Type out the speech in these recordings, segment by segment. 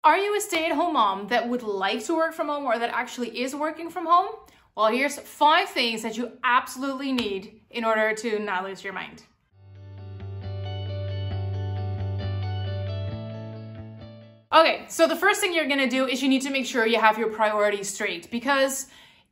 Are you a stay-at-home mom that would like to work from home or that actually is working from home? Well, here's 5 things that you absolutely need in order to not lose your mind. Okay, so the first thing you're gonna do is you need to make sure you have your priorities straight, because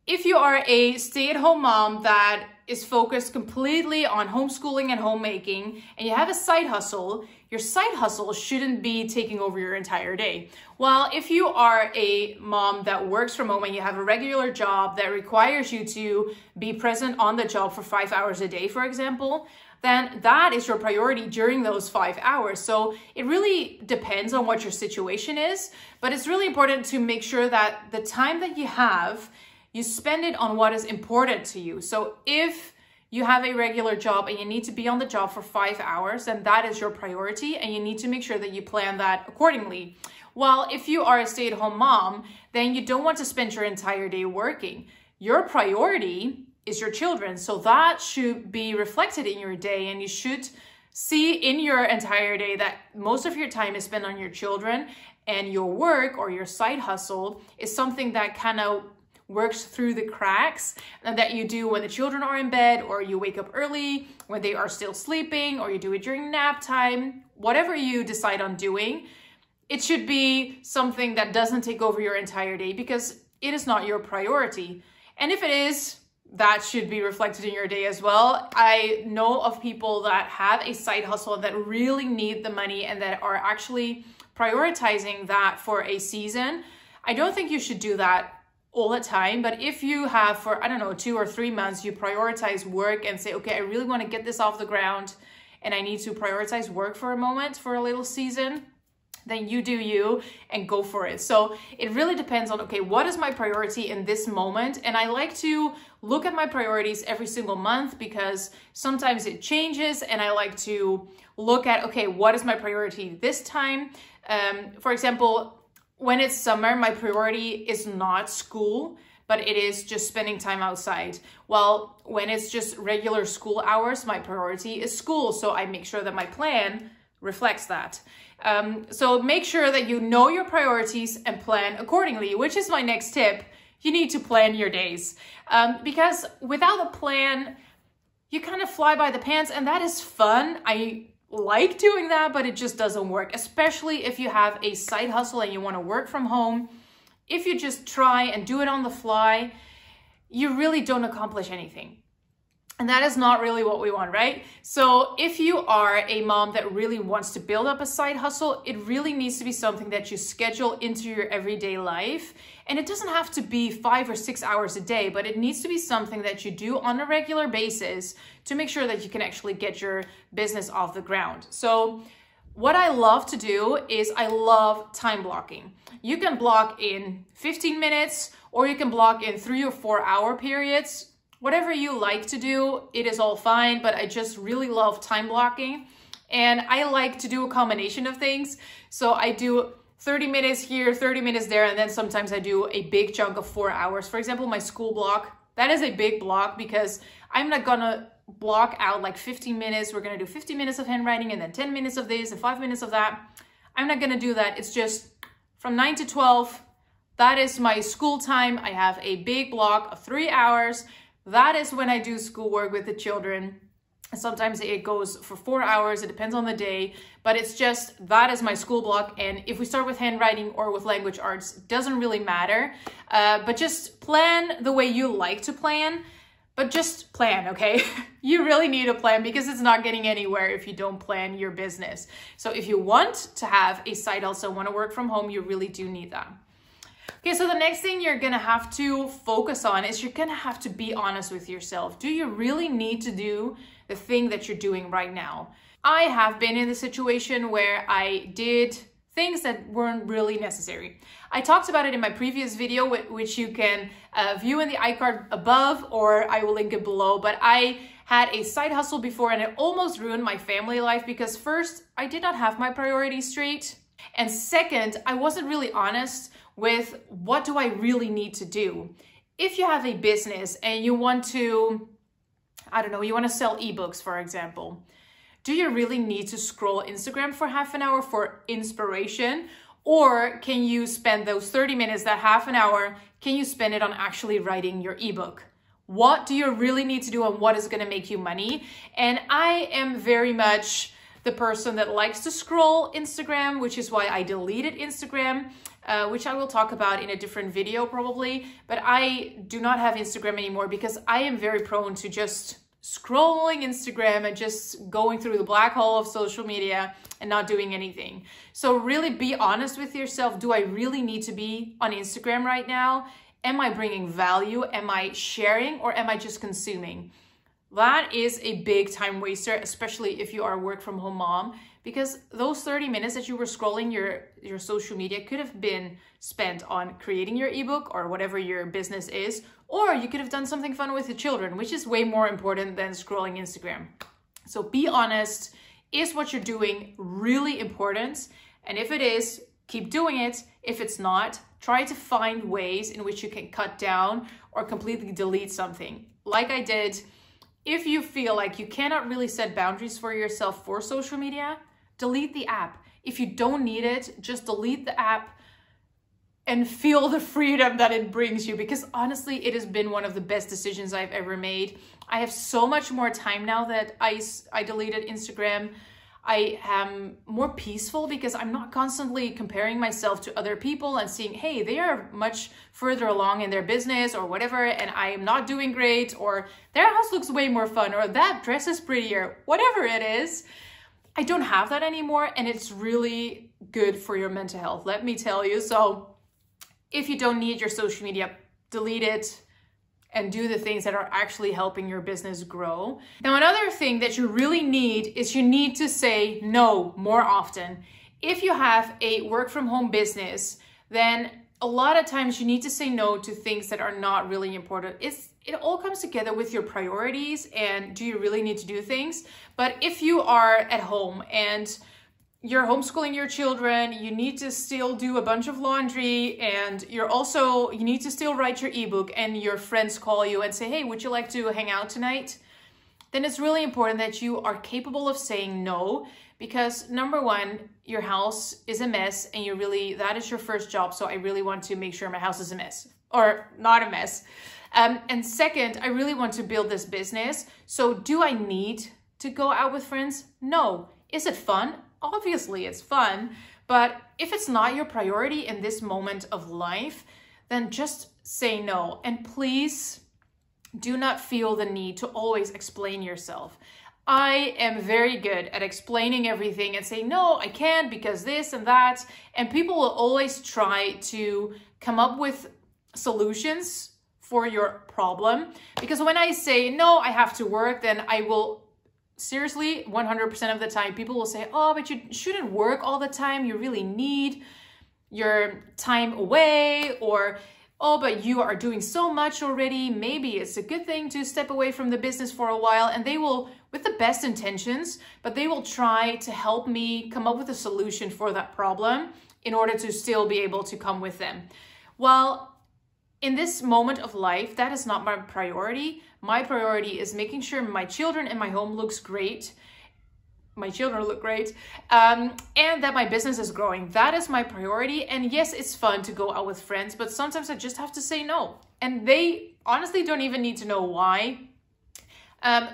if you are a stay-at-home mom that is focused completely on homeschooling and homemaking, and you have a side hustle, your side hustle shouldn't be taking over your entire day. While if you are a mom that works from home and you have a regular job that requires you to be present on the job for 5 hours a day, for example, then that is your priority during those 5 hours. So it really depends on what your situation is, but it's really important to make sure that the time that you have, you spend it on what is important to you. So if you have a regular job and you need to be on the job for 5 hours, then that is your priority, and you need to make sure that you plan that accordingly. While if you are a stay-at-home mom, then you don't want to spend your entire day working. Your priority is your children, so that should be reflected in your day, and you should see in your entire day that most of your time is spent on your children, and your work or your side hustle is something that kind of works through the cracks, and that you do when the children are in bed, or you wake up early when they are still sleeping, or you do it during nap time. Whatever you decide on doing, it should be something that doesn't take over your entire day, because it is not your priority. And if it is, that should be reflected in your day as well. I know of people that have a side hustle that really need the money and that are actually prioritizing that for a season. I don't think you should do that all the time, but if you have for, I don't know, 2 or 3 months, you prioritize work and say, okay, I really want to get this off the ground and I need to prioritize work for a moment, for a little season, then you do you and go for it. So it really depends on, okay, what is my priority in this moment? And I like to look at my priorities every single month, because sometimes it changes, and I like to look at, okay, what is my priority this time? For example, when it's summer, my priority is not school, but it is just spending time outside. Well, when it's just regular school hours, my priority is school. So I make sure that my plan reflects that. So make sure that you know your priorities and plan accordingly, which is my next tip. You need to plan your days, because without a plan, you kind of fly by the pants, and that is fun. I like doing that, but it just doesn't work, especially if you have a side hustle and you want to work from home. If you just try and do it on the fly, you really don't accomplish anything. And that is not really what we want, right? So if you are a mom that really wants to build up a side hustle, it really needs to be something that you schedule into your everyday life. And it doesn't have to be 5 or 6 hours a day, but it needs to be something that you do on a regular basis to make sure that you can actually get your business off the ground. So what I love to do is I love time blocking. You can block in 15 minutes, or you can block in 3 or 4 hour periods. Whatever you like to do, it is all fine, but I just really love time blocking. And I like to do a combination of things. So I do 30 minutes here, 30 minutes there, and then sometimes I do a big chunk of 4 hours. For example, my school block, that is a big block, because I'm not gonna block out like 15 minutes. We're gonna do 50 minutes of handwriting and then 10 minutes of this and 5 minutes of that. I'm not gonna do that. It's just from 9 to 12, that is my school time. I have a big block of 3 hours. That is when I do schoolwork with the children. Sometimes it goes for 4 hours, it depends on the day, but it's just, that is my school block. And if we start with handwriting or with language arts, doesn't really matter. But just plan the way you like to plan, but just plan, okay? You really need a plan, because it's not getting anywhere if you don't plan your business. So if you want to have a side hustle, want to work from home, you really do need that. Okay, so the next thing you're gonna have to focus on is you're gonna have to be honest with yourself. Do you really need to do the thing that you're doing right now? I have been in the situation where I did things that weren't really necessary. I talked about it in my previous video, which you can view in the iCard above, or I will link it below. But I had a side hustle before, and it almost ruined my family life, because first, I did not have my priorities straight. And second, I wasn't really honest with what do I really need to do. If you have a business and you want to, I don't know, you want to sell ebooks, for example, do you really need to scroll Instagram for half an hour for inspiration? Or can you spend those 30 minutes, that half an hour, can you spend it on actually writing your ebook? What do you really need to do and what is going to make you money? And I am very much the person that likes to scroll Instagram, which is why I deleted Instagram, which I will talk about in a different video probably. But I do not have Instagram anymore because I am very prone to just scrolling Instagram and just going through the black hole of social media and not doing anything. So really be honest with yourself. Do I really need to be on Instagram right now? Am I bringing value? Am I sharing, or am I just consuming? That is a big time waster, especially if you are a work from home mom, because those 30 minutes that you were scrolling your social media could have been spent on creating your ebook or whatever your business is, or you could have done something fun with your children, which is way more important than scrolling Instagram. So be honest. Is what you're doing really important? And if it is, keep doing it. If it's not, try to find ways in which you can cut down or completely delete something. Like I did, if you feel like you cannot really set boundaries for yourself for social media, delete the app. If you don't need it, just delete the app and feel the freedom that it brings you, because honestly, it has been one of the best decisions I've ever made. I have so much more time now that I deleted Instagram. I am more peaceful because I'm not constantly comparing myself to other people and seeing, hey, they are much further along in their business or whatever, and I am not doing great, or their house looks way more fun, or that dress is prettier, whatever it is. I don't have that anymore, and it's really good for your mental health, let me tell you. So if you don't need your social media, delete it and do the things that are actually helping your business grow. Now, another thing that you really need is you need to say no more often. If you have a work from home business, then a lot of times you need to say no to things that are not really important. It all comes together with your priorities and do you really need to do things? But if you are at home and you're homeschooling your children, you need to still do a bunch of laundry, and you need to still write your ebook, and your friends call you and say, hey, would you like to hang out tonight? Then it's really important that you are capable of saying no, because number one, your house is a mess and that is your first job. So I really want to make sure my house is a mess or not a mess. And second, I really want to build this business. So do I need to go out with friends? No. Is it fun? Obviously it's fun, but if it's not your priority in this moment of life, then just say no. And please do not feel the need to always explain yourself. I am very good at explaining everything and saying, no, I can't because this and that. And people will always try to come up with solutions for your problem. Because when I say, no, I have to work, then I will seriously, 100% of the time, people will say, oh, but you shouldn't work all the time. You really need your time away, or, oh, but you are doing so much already. Maybe it's a good thing to step away from the business for a while. And they will, with the best intentions, but they will try to help me come up with a solution for that problem in order to still be able to come with them. Well, in this moment of life, that is not my priority. My priority is making sure my children and my home looks great. My children look great. And that my business is growing. That is my priority. And yes, it's fun to go out with friends, but sometimes I just have to say no. And they honestly don't even need to know why.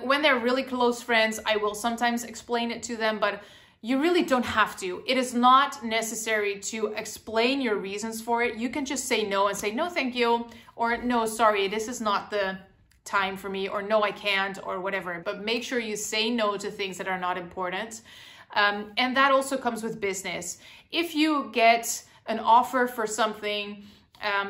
When they're really close friends, I will sometimes explain it to them, but you really don't have to. It is not necessary to explain your reasons for it. You can just say no and say, no, thank you, or no, sorry, this is not the time for me, or no, I can't, or whatever. But make sure you say no to things that are not important. And that also comes with business. If you get an offer for something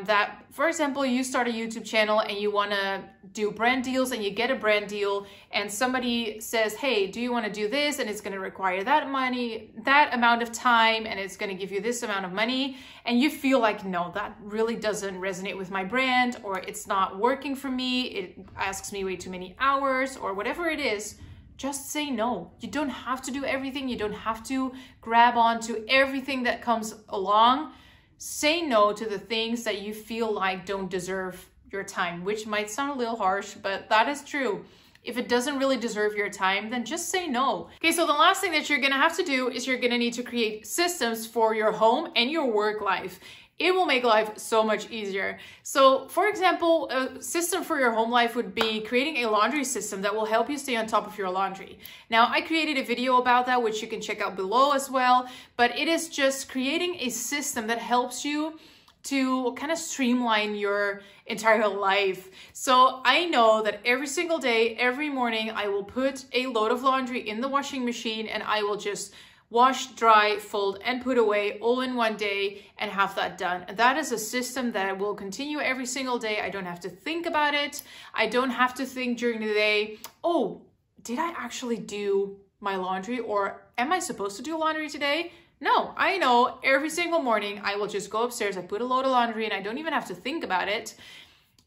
that, for example, you start a YouTube channel and you want to do brand deals, and you get a brand deal and somebody says, hey, do you want to do this? And it's going to require that money, that amount of time, and it's going to give you this amount of money. And you feel like, no, that really doesn't resonate with my brand, or it's not working for me. It asks me way too many hours, or whatever it is. Just say no. You don't have to do everything. You don't have to grab onto everything that comes along. Say no to the things that you feel like don't deserve your time, which might sound a little harsh, but that is true. if it doesn't really deserve your time, then just say no. Okay, so the last thing that you're gonna have to do is you're gonna need to create systems for your home and your work life. It will make life so much easier. So for example, a system for your home life would be creating a laundry system that will help you stay on top of your laundry. Now, I created a video about that, which you can check out below as well, but it is just creating a system that helps you to kind of streamline your entire life. So I know that every single day, every morning, I will put a load of laundry in the washing machine and I will just wash, dry, fold, and put away all in one day and have that done. That is a system that will continue every single day. I don't have to think about it. I don't have to think during the day, oh, did I actually do my laundry, or am I supposed to do laundry today? No, I know every single morning I will just go upstairs, I put a load of laundry and I don't even have to think about it.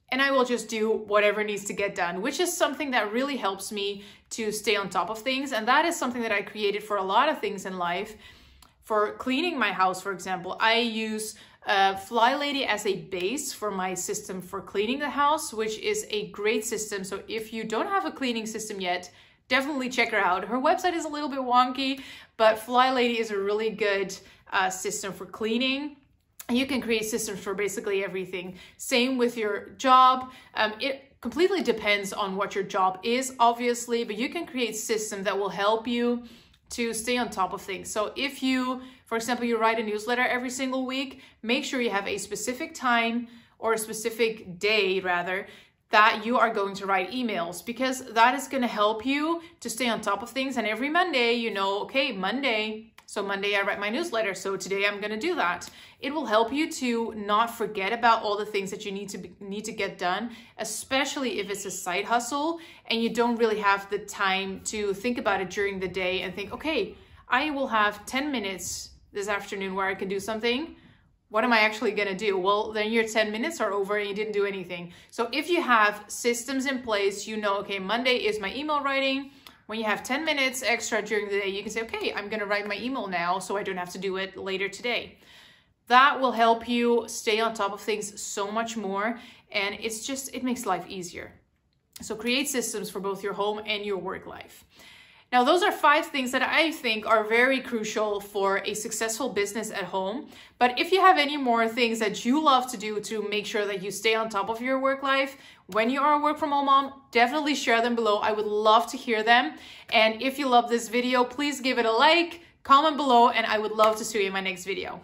And I will just do whatever needs to get done, which is something that really helps me to stay on top of things. And that is something that I created for a lot of things in life. For cleaning my house, for example, I use Fly Lady as a base for my system for cleaning the house, which is a great system. So if you don't have a cleaning system yet, definitely check her out. Her website is a little bit wonky, but Fly Lady is a really good system for cleaning. You can create systems for basically everything. Same with your job. It completely depends on what your job is, obviously, but you can create systems that will help you to stay on top of things. So if you, for example, you write a newsletter every single week, make sure you have a specific time or a specific day rather, that you are going to write emails, because that is going to help you to stay on top of things. And every Monday, you know, okay, Monday I write my newsletter, so today I'm going to do that. It will help you to not forget about all the things that you need to get done, especially if it's a side hustle and you don't really have the time to think about it during the day and think, okay, I will have 10 minutes this afternoon where I can do something. What am I actually going to do? Well, then your 10 minutes are over and you didn't do anything. So if you have systems in place, you know, okay, Monday is my email writing. When you have 10 minutes extra during the day, you can say, okay, I'm going to write my email now so I don't have to do it later today. That will help you stay on top of things so much more. And it makes life easier. So create systems for both your home and your work life. Now, those are 5 things that I think are very crucial for a successful business at home. But if you have any more things that you love to do to make sure that you stay on top of your work life when you are a work from home mom, definitely share them below. I would love to hear them. And if you love this video, please give it a like, comment below, and I would love to see you in my next video.